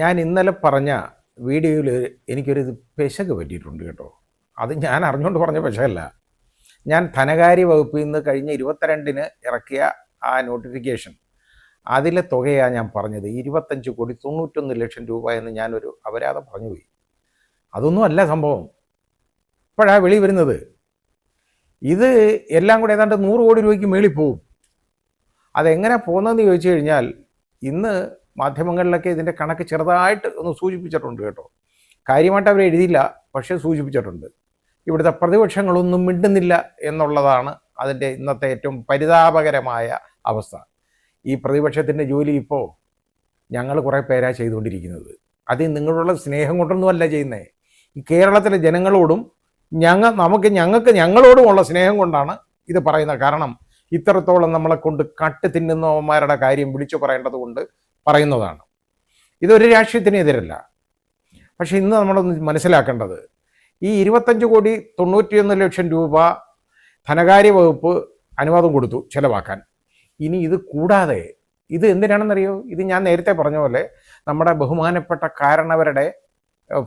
ഞാൻ ഇന്നലെ പറഞ്ഞ വീഡിയോയിൽ എനിക്കൊരു പെശക് പറ്റിയിട്ടുണ്ട് കേട്ടോ. അത് ഞാൻ അറിഞ്ഞുകൊണ്ട് പറഞ്ഞ പെശകല്ല. ഞാൻ ധനകാര്യ വകുപ്പിൽ നിന്ന് കഴിഞ്ഞ 22-ന് ഇറക്കിയ ആ നോട്ടിഫിക്കേഷൻ, അതിലെ തുകയാണ് ഞാൻ പറഞ്ഞത്. 25,91,00,000 രൂപ എന്ന് ഞാനൊരു അപരാധം പറഞ്ഞുപോയി. അതൊന്നും അല്ല സംഭവം. ഇപ്പോഴാണ് വെളി വരുന്നത്. ഇത് എല്ലാം കൂടെ ഏതാണ്ട് 100 കോടി രൂപയ്ക്ക് മേളിൽ പോവും. അതെങ്ങനെ പോകുന്നതെന്ന് ചോദിച്ചു കഴിഞ്ഞാൽ, ഇന്ന് മാധ്യമങ്ങളിലൊക്കെ ഇതിൻ്റെ കണക്ക് ചെറുതായിട്ട് ഒന്ന് സൂചിപ്പിച്ചിട്ടുണ്ട് കേട്ടോ. കാര്യമായിട്ട് അവർ എഴുതിയില്ല, പക്ഷേ സൂചിപ്പിച്ചിട്ടുണ്ട്. ഇവിടുത്തെ പ്രതിപക്ഷങ്ങളൊന്നും മിണ്ടുന്നില്ല എന്നുള്ളതാണ് അതിൻ്റെ ഇന്നത്തെ ഏറ്റവും പരിതാപകരമായ അവസ്ഥ. ഈ പ്രതിപക്ഷത്തിൻ്റെ ജോലി ഇപ്പോൾ ഞങ്ങൾ കുറേ പേരാ ചെയ്തുകൊണ്ടിരിക്കുന്നത്. അത് നിങ്ങളുള്ള സ്നേഹം കൊണ്ടൊന്നുമല്ല ചെയ്യുന്നത്. ഈ കേരളത്തിലെ ജനങ്ങളോടും ഞങ്ങൾക്ക് ഞങ്ങളോടുമുള്ള സ്നേഹം കൊണ്ടാണ് ഇത് പറയുന്നത്. കാരണം ഇത്രത്തോളം നമ്മളെ കൊണ്ട് കട്ട് തിന്നുന്നവന്മാരുടെ കാര്യം വിളിച്ചു പറയേണ്ടത് കൊണ്ട് പറയുന്നതാണ്. ഇതൊരു രാഷ്ട്രീയത്തിനെതിരല്ല. പക്ഷെ ഇന്ന് നമ്മളൊന്ന് മനസ്സിലാക്കേണ്ടത്, ഈ 25,91,00,000 രൂപ ധനകാര്യ വകുപ്പ് അനുവാദം കൊടുത്തു ചെലവാക്കാൻ. ഇനി ഇത് കൂടാതെ ഇത് എന്തിനാണെന്നറിയോ? ഇത് ഞാൻ നേരത്തെ പറഞ്ഞ പോലെ നമ്മുടെ ബഹുമാനപ്പെട്ട കാരണവരുടെ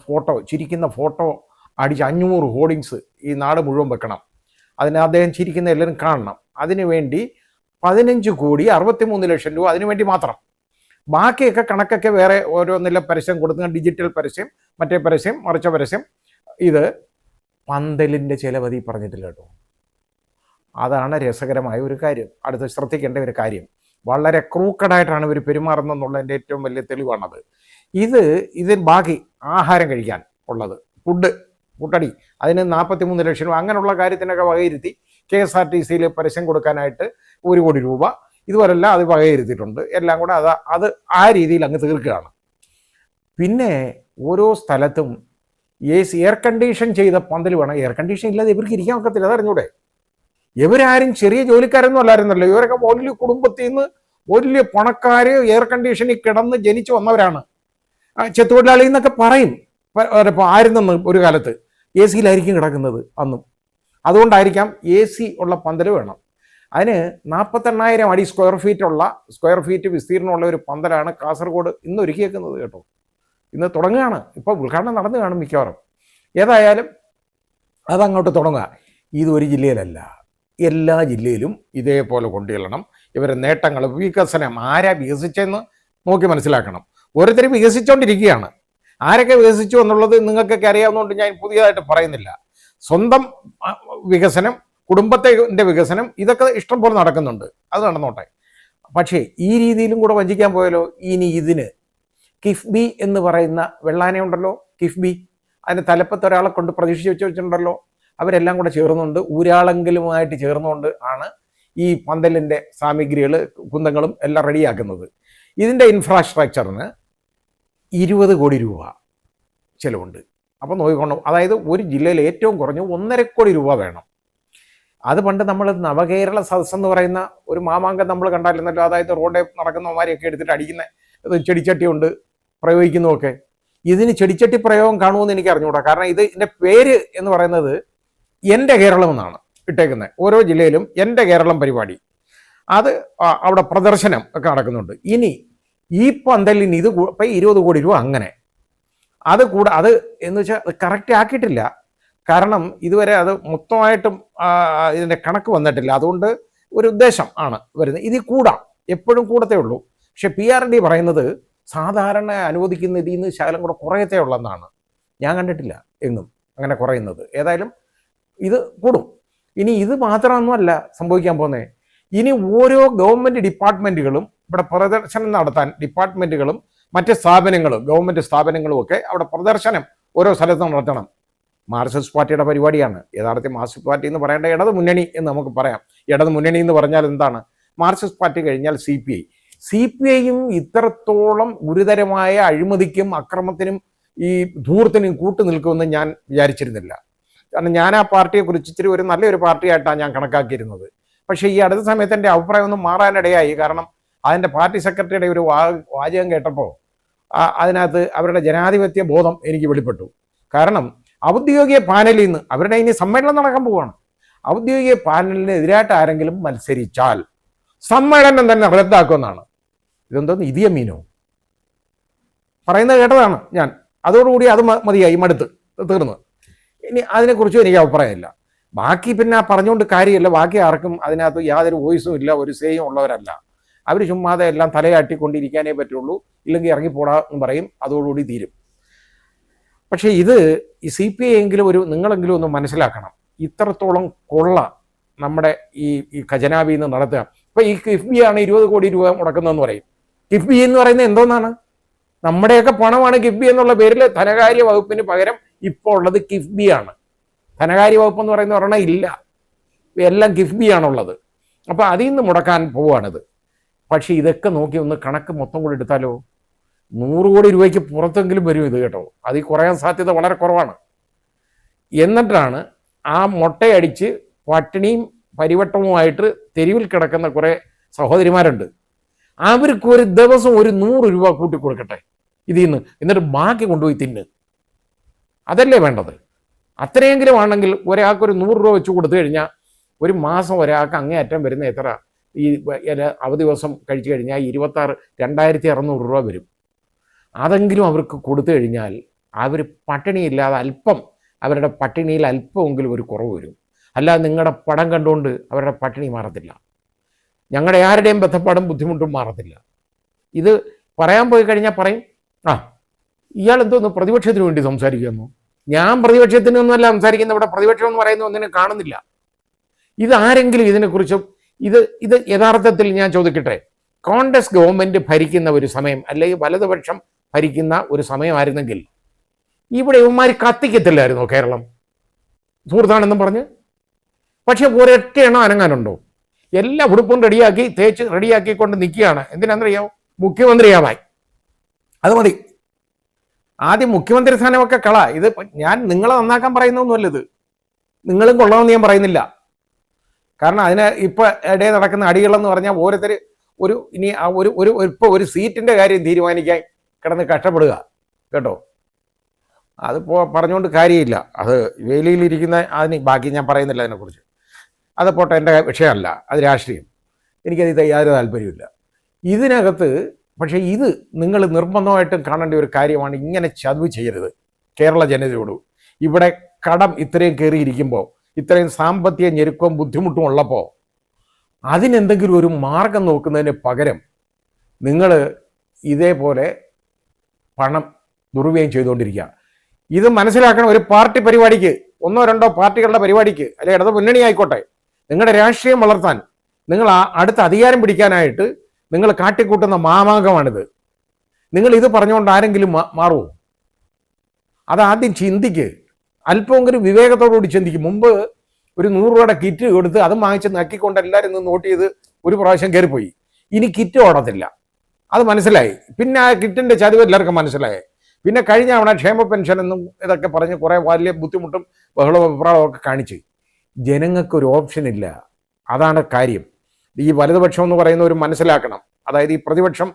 ഫോട്ടോ, ചിരിക്കുന്ന ഫോട്ടോ അടിച്ച് 500 ഹോർഡിങ്സ് ഈ നാട് മുഴുവൻ വെക്കണം. അതിന് അദ്ദേഹം ചിരിക്കുന്ന എല്ലാവരും കാണണം. അതിനുവേണ്ടി 15,63,00,000 രൂപ അതിനുവേണ്ടി മാത്രം. ബാക്കിയൊക്കെ കണക്കൊക്കെ വേറെ ഓരോന്നില്ല പരസ്യം കൊടുക്കുന്ന, ഡിജിറ്റൽ പരസ്യം, മറ്റേ പരസ്യം, മറിച്ച പരസ്യം. ഇത് പന്തലിൻ്റെ ചിലവതി പറഞ്ഞിട്ടില്ല കേട്ടോ. അതാണ് രസകരമായ ഒരു കാര്യം. അടുത്ത് ശ്രദ്ധിക്കേണ്ട ഒരു കാര്യം. വളരെ ക്രൂക്കഡായിട്ടാണ് ഇവർ പെരുമാറുന്നതെന്നുള്ളതിൻ്റെ ഏറ്റവും വലിയ തെളിവാണത്. ഇതിന് ബാക്കി ആഹാരം കഴിക്കാൻ ഉള്ളത്, ഫുഡടി, അതിന് 43,00,000 രൂപ, അങ്ങനെയുള്ള കാര്യത്തിനൊക്കെ വകയിരുത്തി KSRTCയിൽ പരസ്യം കൊടുക്കാനായിട്ട് 1 കോടി രൂപ ഇതുപോലെല്ലാം അത് വകയിരുത്തിയിട്ടുണ്ട്. എല്ലാം കൂടെ അത് ആ രീതിയിൽ അങ്ങ് തീർക്കുകയാണ്. പിന്നെ ഓരോ സ്ഥലത്തും എയർ കണ്ടീഷൻ ചെയ്ത പന്തൽ വേണം. എയർ കണ്ടീഷൻ ഇല്ലാതെ ഇവർക്ക് ഇരിക്കാൻ ഒക്കത്തില്ല, അതറിഞ്ഞൂടെ? ഇവരാരും ചെറിയ ജോലിക്കാരൊന്നും അല്ലായിരുന്നല്ലോ. ഇവരൊക്കെ വലിയ കുടുംബത്തിൽ നിന്ന് വലിയ പണക്കാര് എയർ കണ്ടീഷനിൽ കിടന്ന് ജനിച്ചു വന്നവരാണ്. ചെത്തുതൊഴിലാളി എന്നൊക്കെ പറയും ആയിരുന്നെന്ന് ഒരു കാലത്ത്. AC യിലായിരിക്കും കിടക്കുന്നത് അന്നും. അതുകൊണ്ടായിരിക്കാം AC ഉള്ള പന്തൽ വേണം. അതിന് 48,000 അടി സ്ക്വയർ ഫീറ്റ് വിസ്തീർണമുള്ള ഒരു പന്തലാണ് കാസർഗോഡ് ഇന്ന് ഒരുക്കിയേക്കുന്നത് കേട്ടോ. ഇന്ന് തുടങ്ങുകയാണ്. ഇപ്പോൾ ഉദ്ഘാടനം നടന്നു കാണും മിക്കവാറും. ഏതായാലും അതങ്ങോട്ട് തുടങ്ങുക. ഇതൊരു ജില്ലയിലല്ല, എല്ലാ ജില്ലയിലും ഇതേപോലെ കൊണ്ടുചെല്ലണം. ഇവരുടെ നേട്ടങ്ങൾ, വികസനം, ആരാ വികസിച്ചെന്ന് നോക്കി മനസ്സിലാക്കണം. ഓരോരുത്തരും വികസിച്ചുകൊണ്ടിരിക്കുകയാണ്. ആരൊക്കെ വികസിച്ചു എന്നുള്ളത് നിങ്ങൾക്കൊക്കെ അറിയാവുന്നതുകൊണ്ട് ഞാൻ പുതിയതായിട്ട് പറയുന്നില്ല. സ്വന്തം വികസനം, കുടുംബത്തിൻ്റെ വികസനം, ഇതൊക്കെ ഇഷ്ടം പോലെ നടക്കുന്നുണ്ട്. അത് നടന്നോട്ടെ. പക്ഷേ ഈ രീതിയിലും കൂടെ വഞ്ചിക്കാൻ പോയാലോ? ഇനി ഇതിന് കിഫ്ബി എന്ന് പറയുന്ന വെള്ളാനയുണ്ടല്ലോ, കിഫ്ബി, അതിന് തലപ്പത്ത് ഒരാളെ കൊണ്ട് പ്രതീക്ഷിച്ച് വെച്ചിട്ടുണ്ടല്ലോ. അവരെല്ലാം കൂടെ ചേർന്നുകൊണ്ട്, ഊരാളെങ്കിലുമായിട്ട് ചേർന്നുകൊണ്ട് ആണ് ഈ പന്തലിൻ്റെ സാമഗ്രികൾ, കുന്തങ്ങളും എല്ലാം റെഡിയാക്കുന്നത്. ഇതിൻ്റെ ഇൻഫ്രാസ്ട്രക്ചറിന് 20 കോടി രൂപ ചിലവുണ്ട്. അപ്പോൾ നോക്കിക്കൊണ്ടു, അതായത് ഒരു ജില്ലയിൽ ഏറ്റവും കുറഞ്ഞ് 1.5 കോടി രൂപ വേണം. അത് പണ്ട് നമ്മൾ നവകേരള സദസ്സ് എന്ന് പറയുന്ന ഒരു മാമാങ്കം നമ്മൾ കണ്ടായിരുന്നല്ലോ. അതായത് റോഡിൽ നടക്കുന്നവന്മാരെയൊക്കെ എടുത്തിട്ട് അടിക്കുന്ന ചെടിച്ചട്ടി കൊണ്ട് പ്രയോഗിക്കുന്നതൊക്കെ. ഇതിന് ചെടിച്ചട്ടി പ്രയോഗം കാണുമെന്ന് എനിക്ക് അറിഞ്ഞുകൂടാ. കാരണം ഇതിൻ്റെ പേര് എന്ന് പറയുന്നത് എൻ്റെ കേരളം എന്നാണ് ഇട്ടേക്കുന്നത്. ഓരോ ജില്ലയിലും എൻ്റെ കേരളം പരിപാടി, അത് അവിടെ പ്രദർശനം ഒക്കെ നടക്കുന്നുണ്ട്. ഇനി ഈ പന്തലിന് ഇത് ഇപ്പം 20 കോടി രൂപ അങ്ങനെ. അത് എന്ന് വെച്ചാൽ അത് കറക്റ്റ് ആക്കിയിട്ടില്ല. കാരണം ഇതുവരെ അത് മൊത്തമായിട്ടും ഇതിൻ്റെ കണക്ക് വന്നിട്ടില്ല. അതുകൊണ്ട് ഒരു ഉദ്ദേശം ആണ് വരുന്നത്. ഇത് കൂടാം, എപ്പോഴും കൂടത്തേ ഉള്ളൂ. പക്ഷെ PRD പറയുന്നത് സാധാരണ അനുവദിക്കുന്ന ഇതിൽ നിന്ന് ശകലം കൂടെ കുറയത്തേ ഉള്ളെന്നാണ്. ഞാൻ കണ്ടിട്ടില്ല എങ്ങും അങ്ങനെ കുറയുന്നത്. ഏതായാലും ഇത് കൂടും. ഇനി ഇത് മാത്രമൊന്നുമല്ല സംഭവിക്കാൻ പോകുന്നത്. ഇനി ഓരോ ഗവൺമെൻറ് ഡിപ്പാർട്ട്മെൻറ്റുകളും ഇവിടെ പ്രദർശനം നടത്താൻ, ഡിപ്പാർട്ട്മെൻറ്റുകളും മറ്റ് സ്ഥാപനങ്ങളും, ഗവൺമെൻറ് സ്ഥാപനങ്ങളും ഒക്കെ അവിടെ പ്രദർശനം ഓരോ സ്ഥലത്തും നടത്തണം. മാർക്സിസ്റ്റ് പാർട്ടിയുടെ പരിപാടിയാണ്. യഥാർത്ഥത്തിൽ മാർക്സിസ്റ്റ് പാർട്ടി എന്ന് പറയേണ്ട ഇടത് മുന്നണി എന്ന് നമുക്ക് പറയാം. ഇടത് മുന്നണി എന്ന് പറഞ്ഞാൽ എന്താണ്? മാർക്സിസ്റ്റ് പാർട്ടി കഴിഞ്ഞാൽ CPI-യും ഇത്രത്തോളം ഗുരുതരമായ അഴിമതിക്കും അക്രമത്തിനും ഈ ധൂർത്തിനും കൂട്ടു നിൽക്കുമെന്ന് ഞാൻ വിചാരിച്ചിരുന്നില്ല. കാരണം ഞാൻ ആ പാർട്ടിയെക്കുറിച്ച് ഇച്ചിരി ഒരു നല്ലൊരു പാർട്ടിയായിട്ടാണ് ഞാൻ കണക്കാക്കിയിരുന്നത്. പക്ഷേ ഈ അടുത്ത സമയത്ത് എൻ്റെ അഭിപ്രായം ഒന്നും മാറാനിടയായി. കാരണം അതിൻ്റെ പാർട്ടി സെക്രട്ടറിയുടെ ഒരു വാചകം കേട്ടപ്പോൾ അതിനകത്ത് അവരുടെ ജനാധിപത്യ ബോധം എനിക്ക് വെളിപ്പെട്ടു. കാരണം ഔദ്യോഗിക പാനലിൽ നിന്ന് അവരുടെ ഇനി സമ്മേളനം നടക്കാൻ പോവുകയാണ്. ഔദ്യോഗിക പാനലിന് എതിരായിട്ട് ആരെങ്കിലും മത്സരിച്ചാൽ സമ്മേളനം തന്നെ റദ്ദാക്കുമെന്നാണ്. ഇതെന്തോന്ന് ഇതിയമീനോ? പറയുന്നത് കേട്ടതാണ് ഞാൻ. അതോടുകൂടി അത് മതിയായി, മടുത്ത് തീർന്നു. ഇനി അതിനെക്കുറിച്ചും എനിക്ക് അഭിപ്രായമില്ല. ബാക്കി പിന്നെ പറഞ്ഞുകൊണ്ട് കാര്യമില്ല. ബാക്കി ആർക്കും അതിനകത്ത് യാതൊരു വോയിസും ഇല്ല, ഒരു സേയും ഉള്ളവരല്ല. അവർ ചുമ്മാതെ എല്ലാം തലയാട്ടിക്കൊണ്ടിരിക്കാനേ പറ്റുള്ളൂ, ഇല്ലെങ്കിൽ ഇറങ്ങിപ്പോടാ എന്ന് പറയും, അതോടുകൂടി തീരും. പക്ഷേ ഇത് ഈ CPI എങ്കിലും നിങ്ങളെങ്കിലും ഒന്ന് മനസ്സിലാക്കണം, ഇത്രത്തോളം കൊള്ള നമ്മുടെ ഈ ഖജനാവിൽ നിന്ന് നടത്തുക. ഇപ്പം ഈ കിഫ്ബി ആണ് 20 കോടി രൂപ മുടക്കുന്നതെന്ന് പറയും. കിഫ്ബി എന്ന് പറയുന്നത് എന്തോന്നാണ്? നമ്മുടെയൊക്കെ പണമാണ് കിഫ്ബി എന്നുള്ള പേരിൽ ധനകാര്യ വകുപ്പിന് പകരം ഇപ്പോൾ ഉള്ളത് കിഫ്ബിയാണ്. ധനകാര്യ വകുപ്പ് എന്ന് പറയുന്ന ഒരെണ്ണം ഇല്ല, എല്ലാം കിഫ്ബിയാണുള്ളത്. അപ്പോൾ അതിൽ നിന്ന് മുടക്കാൻ പോവുകയാണിത്. പക്ഷേ ഇതൊക്കെ നോക്കി ഒന്ന് കണക്ക് മൊത്തം കൂടി എടുത്താലോ 100 കോടി രൂപയ്ക്ക് പുറത്തെങ്കിലും വരും ഇത് കേട്ടോ. അതിൽ കുറയാൻ സാധ്യത വളരെ കുറവാണ്. എന്നിട്ടാണ് ആ മുട്ടയടിച്ച് പട്ടിണിയും പരിവട്ടവുമായിട്ട് തെരുവിൽ കിടക്കുന്ന കുറേ സഹോദരിമാരുണ്ട്. അവർക്ക് ഒരു ദിവസം ഒരു 100 രൂപ കൂട്ടി കൊടുക്കട്ടെ ഇതിൽ നിന്ന്, എന്നിട്ട് ബാക്കി കൊണ്ടുപോയി തിന്ന്. അതല്ലേ വേണ്ടത്? അത്രയെങ്കിലും ആണെങ്കിൽ ഒരാൾക്കൊരു 100 രൂപ വെച്ച് കൊടുത്തു കഴിഞ്ഞാൽ ഒരു മാസം ഒരാൾക്ക് അങ്ങേയറ്റം വരുന്ന എത്ര, ഈ അവധി ദിവസം കഴിച്ചു കഴിഞ്ഞാൽ 26,600 രൂപ വരും. അതെങ്കിലും അവർക്ക് കൊടുത്തു കഴിഞ്ഞാൽ അവർ പട്ടിണിയില്ലാതെ അല്പം, അവരുടെ പട്ടിണിയിൽ അല്പമെങ്കിലും ഒരു കുറവ് വരും. അല്ലാതെ നിങ്ങളുടെ പടം കണ്ടുകൊണ്ട് അവരുടെ പട്ടിണി മാറത്തില്ല, ഞങ്ങളുടെ ആരുടെയും ബന്ധപ്പാടും ബുദ്ധിമുട്ടും മാറത്തില്ല. ഇത് പറയാൻ പോയി കഴിഞ്ഞാൽ പറയും, ഇയാൾ എന്തോന്ന് പ്രതിപക്ഷത്തിന് വേണ്ടി സംസാരിക്കുന്നു. ഞാൻ പ്രതിപക്ഷത്തിനൊന്നുമല്ല സംസാരിക്കുന്ന, ഇവിടെ പ്രതിപക്ഷം എന്ന് പറയുന്ന ഒന്നിനെ കാണുന്നില്ല. ഇതാരെങ്കിലും ഇതിനെക്കുറിച്ചും ഇത് യഥാർത്ഥത്തിൽ ഞാൻ ചോദിക്കട്ടെ, കോൺഗ്രസ് ഗവൺമെൻറ് ഭരിക്കുന്ന ഒരു സമയം, അല്ലെങ്കിൽ വലതുപക്ഷം ഭരിക്കുന്ന ഒരു സമയമായിരുന്നെങ്കിൽ ഇവിടെ ഇവന്മാർ കത്തിക്കത്തില്ലായിരുന്നോ കേരളം സുഹൃത്താണെന്നും പറഞ്ഞ്? പക്ഷെ ഒരൊറ്റ എണ്ണം അനങ്ങാനുണ്ടോ? എല്ലാ ഉടുപ്പും റെഡിയാക്കി തേച്ച് റെഡിയാക്കിക്കൊണ്ട് നിൽക്കുകയാണ്. എന്തിനാണെന്നറിയാമോ? മുഖ്യമന്ത്രിയാവാൻ. അത് മതി. ആദ്യം മുഖ്യമന്ത്രി സ്ഥാനമൊക്കെ കള. ഇത് ഞാൻ നിങ്ങളെ നന്നാക്കാൻ പറയുന്നൊന്നുമല്ല, ഇത് നിങ്ങളും കൊള്ളാമെന്ന് ഞാൻ പറയുന്നില്ല. കാരണം അതിന് ഇപ്പം ഇടയിൽ നടക്കുന്ന അടികളെന്ന് പറഞ്ഞാൽ ഓരോരുത്തർ ഇനി ഇപ്പോൾ ഒരു സീറ്റിൻ്റെ കാര്യം തീരുമാനിക്കാൻ കിടന്ന് കഷ്ടപ്പെടുക കേട്ടോ. അതിപ്പോൾ പറഞ്ഞുകൊണ്ട് കാര്യമില്ല. അത് വേലിയിലിരിക്കുന്ന അതിന് ബാക്കി ഞാൻ പറയുന്നില്ല അതിനെക്കുറിച്ച്. അത് പോട്ടെ, എൻ്റെ വിഷയമല്ല, അത് രാഷ്ട്രീയം. എനിക്കത് യാതൊരു താല്പര്യമില്ല ഇതിനകത്ത്. പക്ഷേ ഇത് നിങ്ങൾ നിർബന്ധമായിട്ടും കാണേണ്ട ഒരു കാര്യമാണ്. ഇങ്ങനെ ചതിവ് ചെയ്യരുത് കേരള ജനതയോട്. ഇവിടെ കടം ഇത്രയും കയറിയിരിക്കുമ്പോൾ, ഇത്രയും സാമ്പത്തിക ഞെരുക്കവും ബുദ്ധിമുട്ടും ഉള്ളപ്പോൾ അതിനെന്തെങ്കിലും ഒരു മാർഗം നോക്കുന്നതിന് പകരം നിങ്ങൾ ഇതേപോലെ പണം ദുർവ്യയം ചെയ്തുകൊണ്ടിരിക്കുക. ഇത് മനസ്സിലാക്കണം. ഒരു പാർട്ടി പരിപാടിക്ക്, 1-2 പാർട്ടികളുടെ പരിപാടിക്ക്, അല്ലെങ്കിൽ ഇടത് മുന്നണി ആയിക്കോട്ടെ, നിങ്ങളുടെ രാഷ്ട്രീയം വളർത്താൻ, നിങ്ങൾ അടുത്ത അധികാരം പിടിക്കാനായിട്ട് നിങ്ങൾ കാട്ടിക്കൂട്ടുന്ന മാമാങ്കമാണിത്. നിങ്ങൾ ഇത് പറഞ്ഞുകൊണ്ട് ആരെങ്കിലും മാറുമോ? അതാദ്യം ചിന്തിക്ക്, അല്പമെങ്കിലും വിവേകത്തോടുകൂടി ചിന്തിക്കും. മുമ്പ് ഒരു 100 രൂപയുടെ കിറ്റ് കൊടുത്ത് അതും വാങ്ങിച്ച് നക്കിക്കൊണ്ട് എല്ലാവരും നിന്ന് നോട്ട് ചെയ്ത് ഒരു പ്രാവശ്യം കയറിപ്പോയി. ഇനി കിറ്റ് ഓടത്തില്ല, അത് മനസ്സിലായി. പിന്നെ ആ കിറ്റിൻ്റെ ചതിവ് എല്ലാവർക്കും മനസ്സിലായി. പിന്നെ കഴിഞ്ഞ തവണ ക്ഷേമ പെൻഷൻ എന്നും ഇതൊക്കെ പറഞ്ഞ് കുറേ വലിയ ബുദ്ധിമുട്ടും ബഹളവും അഭിപ്രായമൊക്കെ കാണിച്ച് ജനങ്ങൾക്കൊരു ഓപ്ഷൻ ഇല്ല. അതാണ് കാര്യം. ഈ വലതുപക്ഷം എന്ന് പറയുന്ന ഒരു മനസ്സിലാക്കണം. അതായത് ഈ പ്രതിപക്ഷം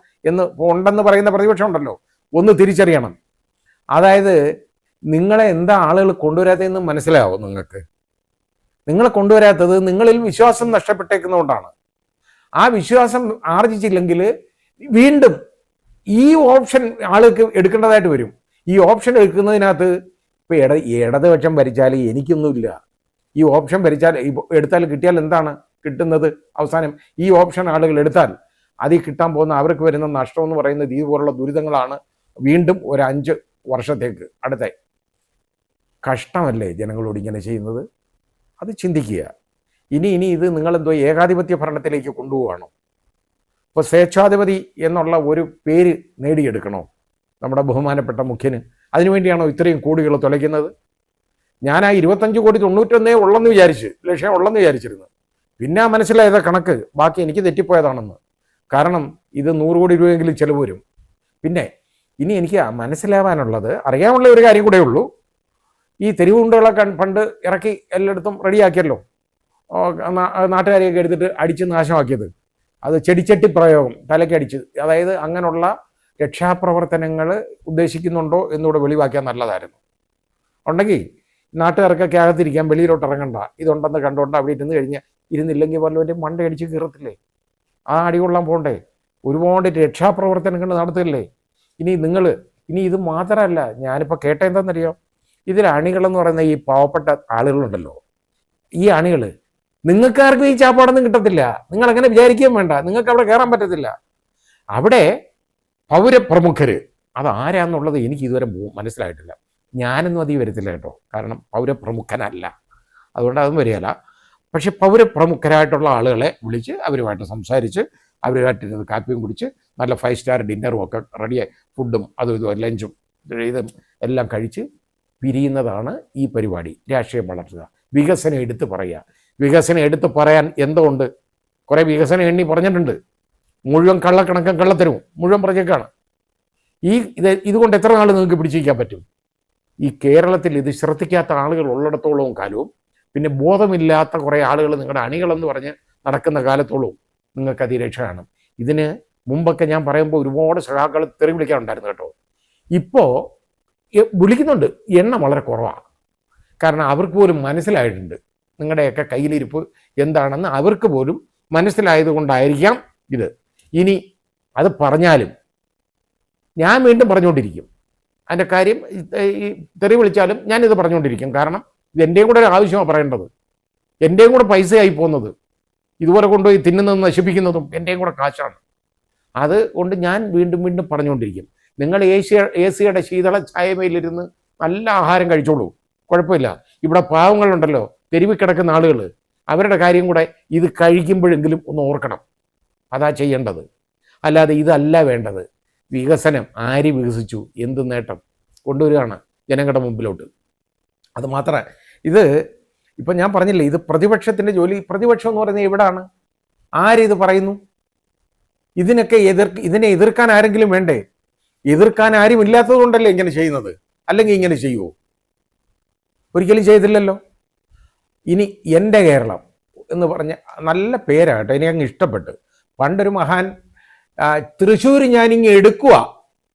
ഉണ്ടെന്ന് പറയുന്ന പ്രതിപക്ഷം ഉണ്ടല്ലോ, ഒന്ന് തിരിച്ചറിയണം. അതായത് നിങ്ങളെ എന്താ ആളുകൾ കൊണ്ടുവരാത്തതെന്ന് മനസ്സിലാവും നിങ്ങൾക്ക്. നിങ്ങളെ കൊണ്ടുവരാത്തത് നിങ്ങളിൽ വിശ്വാസം നഷ്ടപ്പെട്ടേക്കുന്നതുകൊണ്ടാണ്. ആ വിശ്വാസം ആർജിച്ചില്ലെങ്കിൽ വീണ്ടും ഈ ഓപ്ഷൻ ആൾക്ക് എടുക്കേണ്ടതായിട്ട് വരും. ഈ ഓപ്ഷൻ എടുക്കുന്നതിനകത്ത് ഇപ്പോൾ ഇടതുപക്ഷം ഭരിച്ചാൽ എനിക്കൊന്നുമില്ല. ഈ ഓപ്ഷൻ ഭരിച്ചാൽ എടുത്താൽ കിട്ടിയാൽ എന്താണ് കിട്ടുന്നത്? അവസാനം ഈ ഓപ്ഷൻ ആളുകൾ എടുത്താൽ അതിൽ കിട്ടാൻ പോകുന്ന അവർക്ക് വരുന്ന നഷ്ടം എന്ന് പറയുന്നത് ഇതുപോലുള്ള ദുരിതങ്ങളാണ്. വീണ്ടും ഒരു 5 വർഷത്തേക്ക് അടുത്ത കഷ്ടമല്ലേ ജനങ്ങളോട് ഇങ്ങനെ ചെയ്യുന്നത്? അത് ചിന്തിക്കുക. ഇനി ഇത് നിങ്ങളെന്തോ ഏകാധിപത്യ ഭരണത്തിലേക്ക് കൊണ്ടുപോവാണോ? ഇപ്പോൾ സ്വേച്ഛാധിപതി എന്നുള്ള ഒരു പേര് നേടിയെടുക്കണോ നമ്മുടെ ബഹുമാനപ്പെട്ട മുഖ്യന്? അതിനുവേണ്ടിയാണോ ഇത്രയും കോടികൾ തുലയ്ക്കുന്നത്? ഞാൻ ആ 25 കോടി 91 ഉള്ളെന്ന് വിചാരിച്ചിരുന്നു. പിന്നെ മനസ്സിലായത് കണക്ക് ബാക്കി എനിക്ക് തെറ്റിപ്പോയതാണെന്ന്. കാരണം ഇത് 100 കോടി രൂപയെങ്കിലും ചിലവ് വരും. പിന്നെ ഇനി എനിക്ക് മനസ്സിലാവാനുള്ളത്, അറിയാനുള്ള ഒരു കാര്യം കൂടെ ഉള്ളൂ. ഈ തെരുവുണ്ടകളൊക്കെ പണ്ട് ഇറക്കി എല്ലായിടത്തും റെഡിയാക്കിയല്ലോ, നാട്ടുകാരെയൊക്കെ എടുത്തിട്ട് അടിച്ച് നാശമാക്കിയത്. അത് ചെടിച്ചട്ടി പ്രയോഗം തലക്കടിച്ച്, അതായത് അങ്ങനെയുള്ള രക്ഷാപ്രവർത്തനങ്ങൾ ഉദ്ദേശിക്കുന്നുണ്ടോ എന്നൂടെ വെളിവാക്കിയാൽ നല്ലതായിരുന്നു. ഉണ്ടെങ്കിൽ നാട്ടുകാർക്കൊക്കെ അകത്തിരിക്കാൻ, വെളിയിലോട്ട് ഇറങ്ങണ്ട, ഇതുണ്ടെന്ന് കണ്ടുകൊണ്ട് അവിടെ ഇരുന്നില്ലെങ്കിൽ വല്ലവൻ്റെ മണ്ടയടിച്ച് കീറത്തില്ലേ? ആ അടികൊള്ളാൻ പോകണ്ടേ? ഒരുപാട് രക്ഷാപ്രവർത്തനങ്ങൾ നടത്തില്ലേ? ഇനി നിങ്ങൾ ഇനി ഇത് മാത്രമല്ല, ഞാനിപ്പോൾ കേട്ട എന്താണെന്നറിയോ, ഇതിൽ അണികളെന്ന് പറയുന്ന ഈ പാവപ്പെട്ട ആളുകളുണ്ടല്ലോ, ഈ അണികൾ നിങ്ങൾക്കാർക്കും ഈ ചാപ്പാടൊന്നും കിട്ടത്തില്ല. നിങ്ങൾ അങ്ങനെ വിചാരിക്കുകയും വേണ്ട, നിങ്ങൾക്ക് അവിടെ കയറാൻ പറ്റത്തില്ല. അവിടെ പൗരപ്രമുഖര് അതാരാന്നുള്ളത് എനിക്ക് ഇതുവരെ മനസ്സിലായിട്ടില്ല. ഞാനൊന്നും അധികം വരത്തില്ല കേട്ടോ, കാരണം പൗരപ്രമുഖനല്ല, അതുകൊണ്ട് അതും വരികയില്ല. പക്ഷെ പൗരപ്രമുഖരായിട്ടുള്ള ആളുകളെ വിളിച്ച് അവരുമായിട്ട് സംസാരിച്ച് അവരുമായിട്ടിരുന്ന് കാപ്പിയും കുടിച്ച് നല്ല 5 സ്റ്റാർ ഡിന്നറും ഒക്കെ റെഡിയായി, ഫുഡും അതും ഇതും ലഞ്ചും ഇതും എല്ലാം കഴിച്ച് പിരിയുന്നതാണ് ഈ പരിപാടി. രാഷ്ട്രീയം വളർത്തുക, വികസനം എടുത്ത് പറയുക. വികസനം എടുത്ത് പറയാൻ എന്തുകൊണ്ട്? കുറേ വികസനം എണ്ണി പറഞ്ഞിട്ടുണ്ട്, മുഴുവൻ കള്ളക്കണക്കും കള്ളത്തരവും മുഴുവൻ പറഞ്ഞേക്കാണ്. ഇതുകൊണ്ട് എത്ര നാൾ നിങ്ങൾക്ക് പിടിച്ചിരിക്കാൻ പറ്റും? ഈ കേരളത്തിൽ ഇത് ശ്രദ്ധിക്കാത്ത ആളുകൾ ഉള്ളിടത്തോളവും കാലവും, പിന്നെ ബോധമില്ലാത്ത കുറേ ആളുകൾ നിങ്ങളുടെ അണികളെന്ന് പറഞ്ഞ് നടക്കുന്ന കാലത്തോളവും നിങ്ങൾക്ക് അതിരക്ഷ കാണും. ഇതിന് മുമ്പൊക്കെ ഞാൻ പറയുമ്പോൾ ഒരുപാട് സഖാക്കൾ തെറി വിളിക്കാറുണ്ടായിരുന്നു കേട്ടോ. ഇപ്പോൾ വിളിക്കുന്നുണ്ട്, എണ്ണം വളരെ കുറവാണ്. കാരണം അവർക്ക് പോലും മനസ്സിലായിട്ടുണ്ട് നിങ്ങളുടെയൊക്കെ കയ്യിലിരിപ്പ് എന്താണെന്ന്. അവർക്ക് പോലും മനസ്സിലായത് കൊണ്ടായിരിക്കാം ഇത്. ഇനി അത് പറഞ്ഞാലും ഞാൻ വീണ്ടും പറഞ്ഞുകൊണ്ടിരിക്കും. അതിൻ്റെ കാര്യം ഈ തെറി വിളിച്ചാലും ഞാനിത് പറഞ്ഞുകൊണ്ടിരിക്കും. കാരണം ഇത് എൻ്റെയും കൂടെ ഒരു ആവശ്യമാണ് പറയേണ്ടത്. എൻ്റെയും കൂടെ പൈസയായി പോകുന്നത്, ഇതുപോലെ കൊണ്ടുപോയി തിന്നുന്നതും നശിപ്പിക്കുന്നതും എൻ്റെയും കൂടെ കാശാണ്. അതുകൊണ്ട് ഞാൻ വീണ്ടും വീണ്ടും പറഞ്ഞുകൊണ്ടിരിക്കും. നിങ്ങൾ AC-യുടെ ശീതള ഛായമയിലിരുന്ന് നല്ല ആഹാരം കഴിച്ചോളൂ, കുഴപ്പമില്ല. ഇവിടെ പാവങ്ങളുണ്ടല്ലോ, തെരുവിൽ കിടക്കുന്ന ആളുകൾ, അവരുടെ കാര്യം കൂടെ ഇത് കഴിക്കുമ്പോഴെങ്കിലും ഒന്ന് ഓർക്കണം. അതാ ചെയ്യേണ്ടത്. അല്ലാതെ ഇതല്ല വേണ്ടത്. വികസനം ആര് വികസിച്ചു, എന്ത് നേട്ടം കൊണ്ടുവരികയാണ് ജനങ്ങളുടെ മുമ്പിലോട്ട്. അത് മാത്രമേ ഇത് ഇപ്പം ഞാൻ പറഞ്ഞില്ലേ, ഇത് പ്രതിപക്ഷത്തിൻ്റെ ജോലി. പ്രതിപക്ഷം എന്ന് പറയുന്നത് എവിടാണ്? ആരിത് പറയുന്നു? ഇതിനെ എതിർക്കാൻ ആരെങ്കിലും വേണ്ടേ? എതിർക്കാൻ ആരും ഇല്ലാത്തത് കൊണ്ടല്ലേ ഇങ്ങനെ ചെയ്യുന്നത്. അല്ലെങ്കിൽ ഇങ്ങനെ ചെയ്യുമോ? ഒരിക്കലും ചെയ്തില്ലല്ലോ. ഇനി എൻ്റെ കേരളം എന്ന് പറഞ്ഞ നല്ല പേരാകട്ടെ, എനിക്ക് അങ്ങ് ഇഷ്ടപ്പെട്ട്. പണ്ടൊരു മഹാൻ തൃശ്ശൂർ ഞാനിങ്ങ് എടുക്കുക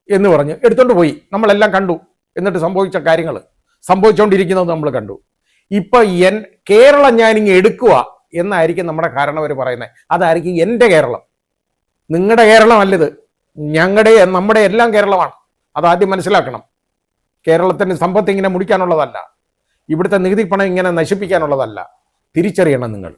എന്ന് പറഞ്ഞ് എടുത്തോണ്ട് പോയി, നമ്മളെല്ലാം കണ്ടു. എന്നിട്ട് സംഭവിച്ച കാര്യങ്ങൾ, സംഭവിച്ചുകൊണ്ടിരിക്കുന്നത് നമ്മൾ കണ്ടു. ഇപ്പൊ കേരളം ഞാനിങ്ങ് എടുക്കുക എന്നായിരിക്കും നമ്മുടെ കാരണവർ പറയുന്നത്. അതായിരിക്കും എൻ്റെ കേരളം. നിങ്ങളുടെ കേരളം അല്ലത്, നമ്മുടെ എല്ലാം കേരളമാണ്. അതാദ്യം മനസ്സിലാക്കണം. കേരളത്തിൻ്റെ സമ്പത്ത് ഇങ്ങനെ മുടിക്കാനുള്ളതല്ല, ഇവിടുത്തെ നികുതി പണം ഇങ്ങനെ നശിപ്പിക്കാനുള്ളതല്ല. തിരിച്ചറിയണം നിങ്ങൾ.